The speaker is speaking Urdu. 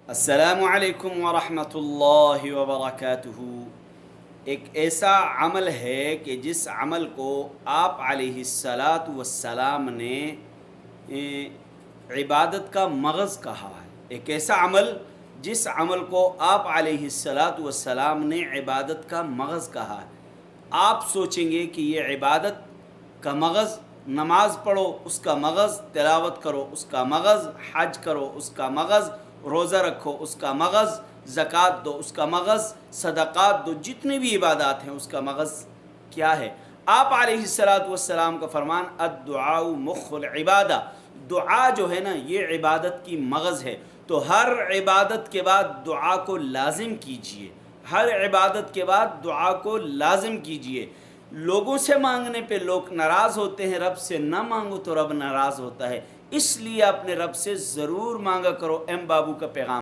السلام علیکم ورحمۃ اللہ وبرکاتہ۔ ایک ایسا عمل ہے کہ جس عمل کو آپ علیہ الصلاۃ والسلام نے عبادت کا مغز کہا ہے۔ ایک ایسا عمل جس عمل کو آپ علیہ الصلاۃ والسلام نے عبادت کا مغز کہا ہے۔ آپ سوچیں گے کہ یہ عبادت کا مغز نماز پڑھو، اس کا مغز تلاوت کرو، اس کا مغز حج کرو، اس کا مغز روزہ رکھو، اس کا مغز زکوٰۃ دو، اس کا مغز صدقات دو، جتنی بھی عبادات ہیں اس کا مغز کیا ہے؟ آپ علیہ الصلاۃ والسلام کا فرمان الدعاء مخ العبادہ، دعا جو ہے نا یہ عبادت کی مغز ہے۔ تو ہر عبادت کے بعد دعا کو لازم کیجئے، ہر عبادت کے بعد دعا کو لازم کیجئے۔ لوگوں سے مانگنے پہ لوگ ناراض ہوتے ہیں، رب سے نہ مانگو تو رب ناراض ہوتا ہے، اس لیے اپنے رب سے ضرور مانگا کرو۔ ایم بابو کا پیغام۔